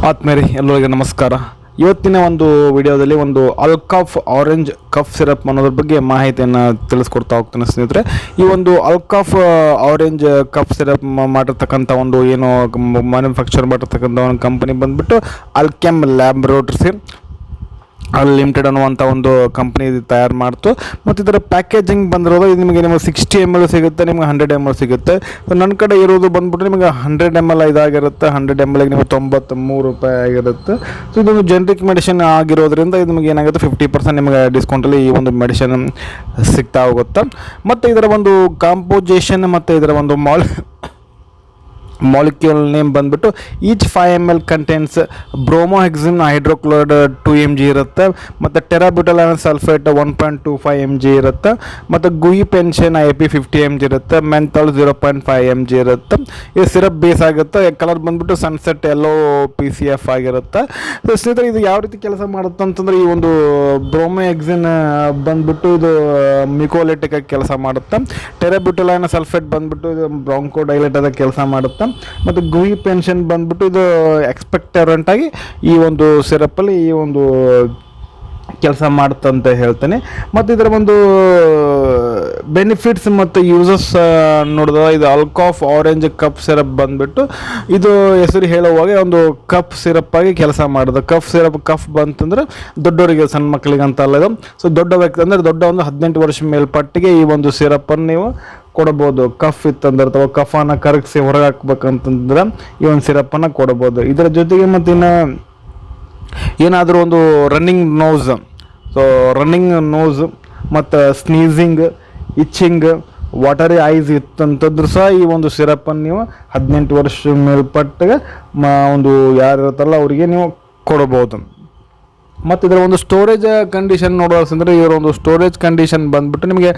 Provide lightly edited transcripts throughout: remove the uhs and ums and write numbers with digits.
ಆತ್ಮೇರಿ ಎಲ್ಲರಿಗೆ ನಮಸ್ಕಾರ. ಇವತ್ತಿನ ಒಂದು ವಿಡಿಯೋದಲ್ಲಿ ಒಂದು ಅಲ್ಕಾಫ್ ಆರೆಂಜ್ ಕಫ್ ಸಿರಪ್ ಅನ್ನೋದ್ರ ಬಗ್ಗೆ ಮಾಹಿತಿಯನ್ನು ತಿಳಿಸ್ಕೊಡ್ತಾ ಹೋಗ್ತಾನೆ ಸ್ನೇಹಿತರೆ. ಈ ಒಂದು ಅಲ್ಕಾಫ್ ಆರೆಂಜ್ ಕಫ್ ಸಿರಪ್ ಮಾಡಿರ್ತಕ್ಕಂಥ ಒಂದು ಏನು ಮ್ಯಾನುಫ್ಯಾಕ್ಚರ್ ಮಾಡಿರ್ತಕ್ಕಂಥ ಒಂದು ಕಂಪನಿ ಬಂದುಬಿಟ್ಟು ಅಲ್ಕೆಮ್ ಲ್ಯಾಬ್ರೋಟರೀಸ್ ಲಿಮಿಟೆಡ್ ಅನ್ನುವಂಥ ಒಂದು ಕಂಪ್ನಿ ತಯಾರು ಮಾಡ್ತು. ಮತ್ತು ಇದರ ಪ್ಯಾಕೇಜಿಂಗ್ ಬಂದಿರೋದು ಇದು ನಿಮಗೆ 60 ml ಸಿಗುತ್ತೆ, ನಿಮಗೆ 100 ml ಸಿಗುತ್ತೆ. ನನ್ನ ಕಡೆ ಇರೋದು ಬಂದ್ಬಿಟ್ಟು ನಿಮಗೆ 100 ml ಇದಾಗಿರುತ್ತೆ. 100 ml ನಿಮಗೆ 93 ರೂಪಾಯಿ ಆಗಿರುತ್ತೆ. ಸೊ ಇದೊಂದು ಜೆನರಿಕ್ ಮೆಡಿಸಿನ್ ಆಗಿರೋದ್ರಿಂದ ಇದು ನಿಮಗೆ ಏನಾಗುತ್ತೆ 50% ನಿಮಗೆ ಡಿಸ್ಕೌಂಟಲ್ಲಿ ಈ ಒಂದು ಮೆಡಿಸಿನ್ ಸಿಗ್ತಾ ಹೋಗುತ್ತೆ. ಮತ್ತು ಇದರ ಒಂದು ಕಾಂಪೋಸಿಷನ್ ಮತ್ತು ಇದರ ಒಂದು ಮಾಲಿಕ್ಯೂಲ್ ನೇಮ್ ಬಂದುಬಿಟ್ಟು each 5 ml contains bromhexine hydrochloride 2 mg ಇರುತ್ತೆ. ಮತ್ತು ಟೆರಾಬ್ಯುಟೈಲ್ ಸಲ್ಫೇಟ್ 1.25 mg ಇರುತ್ತೆ. ಮತ್ತು ಗುಯಿ ಪೆನ್ಷನ್ IP 50 mg ಇರುತ್ತೆ. ಮೆಂಥಾಲ್ 0.5 mg ಇರುತ್ತೆ. ಇದು ಸಿರಪ್ ಬೇಸ್ ಆಗುತ್ತೆ. ಕಲರ್ ಬಂದುಬಿಟ್ಟು ಸನ್ಸೆಟ್ ಎಲ್ಲೋ PCF ಆಗಿರುತ್ತೆ. ಸ್ನೇಹಿತರೆ, ಇದು ಯಾವ ರೀತಿ ಕೆಲಸ ಮಾಡುತ್ತೆ ಅಂತಂದರೆ, ಈ ಒಂದು ಬ್ರೋಮೋಹೆಕ್ಸಿನ್ ಬಂದುಬಿಟ್ಟು ಇದು ಮಿಕೋಲಿಟಿಕ್ ಕೆಲಸ ಮಾಡುತ್ತೆ. ಟೆರಾಬ್ಯುಟೈಲ್ ಸಲ್ಫೇಟ್ ಬಂದುಬಿಟ್ಟು ಇದು ಬ್ರಾಂಕೋಡೈಲೇಟ್ ಆದ ಕೆಲಸ ಮಾಡುತ್ತೆ. ಮತ್ತು ಗುಯಿ ಪೆನ್ಷನ್ ಬಂದ್ಬಿಟ್ಟು ಇದು ಎಕ್ಸ್ಪೆಕ್ಟರೆಂಟ್ ಆಗಿ ಈ ಒಂದು ಸಿರಪ್ಪಲ್ಲಿ ಈ ಒಂದು ಕೆಲಸ ಮಾಡುತ್ತಂತ ಹೇಳ್ತೇನೆ. ಮತ್ತು ಇದರ ಒಂದು ಬೆನಿಫಿಟ್ಸ್ ಮತ್ತು ಯೂಸಸ್ ನೋಡಿದ್ರೆ, ಇದು ಅಲ್ಕಾಫ್ ಆರೆಂಜ್ ಕಪ್ ಸಿರಪ್ ಬಂದುಬಿಟ್ಟು ಇದು ಹೆಸರು ಹೇಳುವಾಗ ಒಂದು ಕಪ್ ಸಿರಪ್ ಆಗಿ ಕೆಲಸ ಮಾಡೋದು. ಕಫ್ ಬಂತಂದ್ರೆ ದೊಡ್ಡವರಿಗೆ, ಸಣ್ಣ ಮಕ್ಕಳಿಗೆ ಅಂತ ಅಲ್ಲ ಇದು. ಸೊ ದೊಡ್ಡ ವ್ಯಕ್ತಿ ಅಂದರೆ ದೊಡ್ಡ ಒಂದು 18 ವರ್ಷ ಮೇಲ್ಪಟ್ಟಿಗೆ ಈ ಒಂದು ಸಿರಪ್ಪನ್ನು ನೀವು ಕೊಡಬಹುದು. ಕಫ್ ಇತ್ತಂದ್ರೆ ಅಥವಾ ಕಫನ್ನು ಕರಗಿಸಿ ಹೊರಗೆ ಹಾಕ್ಬೇಕಂತಂದ್ರೆ ಈ ಒಂದು ಸಿರಪ್ಪನ್ನು ಕೊಡಬಹುದು. ಇದರ ಜೊತೆಗೆ ಮತ್ತು ಇನ್ನು ಏನಾದರೂ ಒಂದು ರನ್ನಿಂಗ್ ನೋಸ್ ಮತ್ತು ಸ್ನೀಸಿಂಗ್, ಇಚ್ಚಿಂಗ್, ವಾಟರಿ ಐಸ್ ಇತ್ತಂತಂದ್ರೂ ಸಹ ಈ ಒಂದು ಸಿರಪ್ಪನ್ನು ನೀವು 18 ವರ್ಷ ಮೇಲ್ಪಟ್ಟಿಗೆ ಒಂದು ಯಾರು ಇರುತ್ತಲ್ಲ ಅವರಿಗೆ ನೀವು ಕೊಡಬಹುದು. ಮತ್ತು ಇದರ ಒಂದು ಸ್ಟೋರೇಜ್ ಕಂಡೀಷನ್ ನೋಡೋದಂದರೆ, ಇದರ ಒಂದು ಸ್ಟೋರೇಜ್ ಕಂಡೀಷನ್ ಬಂದುಬಿಟ್ಟು ನಿಮಗೆ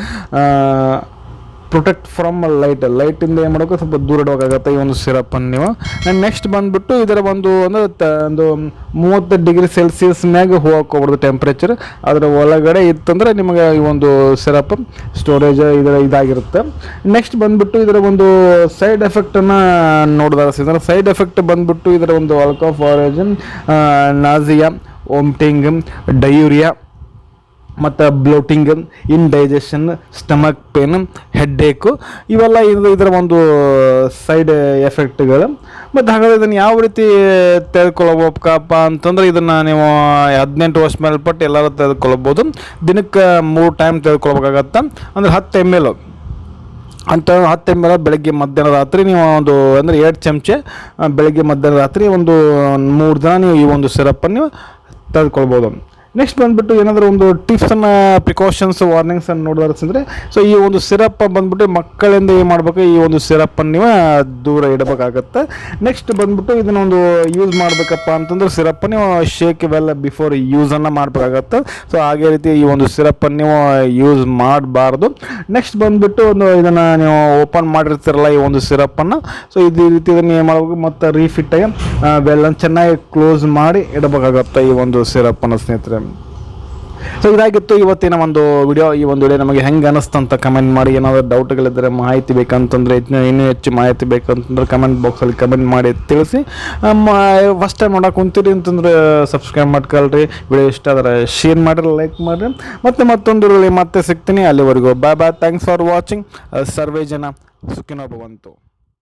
ಪ್ರೊಟೆಕ್ಟ್ ಫ್ರಮ್ ಲೈಟಿಂದ ಏನು ಮಾಡೋಕೆ ಸ್ವಲ್ಪ ದೂರ ಇಡಬೇಕಾಗತ್ತೆ ಈ ಒಂದು ಸಿರಪ್ಪನ್ನು ನೀವು. ನೆಕ್ಸ್ಟ್ ಬಂದುಬಿಟ್ಟು ಇದರ ಒಂದು ಒಂದು 30 ಡಿಗ್ರಿ ಸೆಲ್ಸಿಯಸ್ ಮ್ಯಾಗ ಹೋಗ್ಕೋಬಾರ್ದು ಟೆಂಪ್ರೇಚರ್. ಅದರ ಒಳಗಡೆ ಇತ್ತಂದರೆ ನಿಮಗೆ ಈ ಒಂದು ಸಿರಪ್ ಸ್ಟೋರೇಜ್ ಇದಾಗಿರುತ್ತೆ. ನೆಕ್ಸ್ಟ್ ಬಂದುಬಿಟ್ಟು ಇದರ ಒಂದು ಸೈಡ್ ಎಫೆಕ್ಟನ್ನು ನೋಡಿದಾಗ, ಸೈಡ್ ಎಫೆಕ್ಟ್ ಬಂದುಬಿಟ್ಟು ಇದರ ಒಂದು ಆಲ್ಕೋಫ್ ಆರೆಂಜ್ ನಾಸಿಯಾ, ವಾಮಿಟಿಂಗ್, ಡಯೂರಿಯಾ ಮತ್ತು bloating, indigestion, stomach pain, headache ಇವೆಲ್ಲ ಇದರ ಒಂದು ಸೈಡ್ ಎಫೆಕ್ಟ್ಗಳು. ಮತ್ತು ಹಾಗಾದರೆ ಇದನ್ನು ಯಾವ ರೀತಿ ತೆಗೆದುಕೊಳ್ಳಬೇಕಪ್ಪ ಅಂತಂದರೆ, ಇದನ್ನು ನೀವು 18 ವರ್ಷ ಮೇಲ್ಪಟ್ಟು ಎಲ್ಲರೂ ತೆಗೆದುಕೊಳ್ಬೋದು. ದಿನಕ್ಕೆ 3 ಟೈಮ್ ತೆಗೆದುಕೊಳ್ಬೇಕಾಗತ್ತೆ. ಅಂದರೆ 10 ml ಅಂತ 10 ml ಬೆಳಗ್ಗೆ ಮಧ್ಯಾಹ್ನ ರಾತ್ರಿ ನೀವು ಒಂದು ಅಂದರೆ 2 ಚಮಚೆ ಬೆಳಗ್ಗೆ ಮಧ್ಯಾಹ್ನ ರಾತ್ರಿ ಒಂದು 3 ದಿನ ನೀವು ಈ ಒಂದು ಸಿರಪ್ಪನ್ನು ನೀವು ತೆಗೆದುಕೊಳ್ಬೋದು. ನೆಕ್ಸ್ಟ್ ಬಂದುಬಿಟ್ಟು ಏನಾದರೂ ಒಂದು ಟಿಪ್ಸನ್ನು, ಪ್ರಿಕಾಷನ್ಸ್, ವಾರ್ನಿಂಗ್ಸನ್ನು ನೋಡೋದಂದರೆ, ಸೊ ಈ ಒಂದು ಸಿರಪ್ ಬಂದುಬಿಟ್ಟು ಮಕ್ಕಳಿಂದ ಏನು ಮಾಡಬೇಕು, ಈ ಒಂದು ಸಿರಪ್ಪನ್ನು ನೀವು ದೂರ ಇಡಬೇಕಾಗತ್ತೆ. ನೆಕ್ಸ್ಟ್ ಬಂದುಬಿಟ್ಟು ಇದನ್ನೊಂದು ಯೂಸ್ ಮಾಡಬೇಕಪ್ಪ ಅಂತಂದ್ರೆ ಸಿರಪ್ಪನ್ನು ನೀವು ಶೇಕ್ ವೆಲ್ ಬಿಫೋರ್ ಯೂಸನ್ನು ಮಾಡಬೇಕಾಗತ್ತೆ. ಸೊ ಹಾಗೆ ರೀತಿ ಈ ಒಂದು ಸಿರಪ್ಪನ್ನು ನೀವು ಯೂಸ್ ಮಾಡಬಾರ್ದು. ನೆಕ್ಸ್ಟ್ ಬಂದುಬಿಟ್ಟು ಇದನ್ನು ನೀವು ಓಪನ್ ಮಾಡಿರ್ತೀರಲ್ಲ ಈ ಒಂದು ಸಿರಪ್ಪನ್ನು, ಸೊ ಈ ರೀತಿ ಇದನ್ನು ಏನು ಮಾಡಬೇಕು, ಮತ್ತು ರೀಫಿಟ್ಟಾಗಿ ವೆಲ್ಲನ್ನು ಚೆನ್ನಾಗಿ ಕ್ಲೋಸ್ ಮಾಡಿ ಇಡಬೇಕಾಗತ್ತೆ ಈ ಒಂದು ಸಿರಪ್ಪನ್ನು ಸ್ನೇಹಿತರೆ. ಸೊ ಇದಾಗಿತ್ತು ಇವತ್ತಿನ ಒಂದು ವಿಡಿಯೋ. ಈ ಒಂದು ವಿಡಿಯೋ ನಮಗೆ ಹೆಂಗೆ ಅನ್ನಿಸ್ತಂತ ಕಮೆಂಟ್ ಮಾಡಿ. ಏನಾದರೂ ಡೌಟ್ಗಳಿದ್ದರೆ, ಮಾಹಿತಿ ಬೇಕಂತಂದರೆ, ಇನ್ನೂ ಹೆಚ್ಚು ಮಾಹಿತಿ ಬೇಕಂತಂದ್ರೆ ಕಮೆಂಟ್ ಬಾಕ್ಸಲ್ಲಿ ಕಮೆಂಟ್ ಮಾಡಿ ತಿಳಿಸಿ. ಫಸ್ಟ್ ಟೈಮ್ ನೋಡೋಕೆ ಕುಂತೀರಿ ಅಂತಂದರೆ ಸಬ್ಸ್ಕ್ರೈಬ್ ಮಾಡ್ಕೊಳ್ರಿ. ವಿಡಿಯೋ ಇಷ್ಟ ಆದರೆ ಶೇರ್ ಮಾಡಿರಿ, ಲೈಕ್ ಮಾಡಿರಿ. ಮತ್ತೊಂದು ವಿಡಿಯೋಲಿ ಮತ್ತೆ ಸಿಗ್ತೀನಿ. ಅಲ್ಲಿವರೆಗೂ ಬಾಯ್. Thanks for watching. ಸರ್ವೇ ಜನ ಸುಖಿನೋ ಭವಂತು.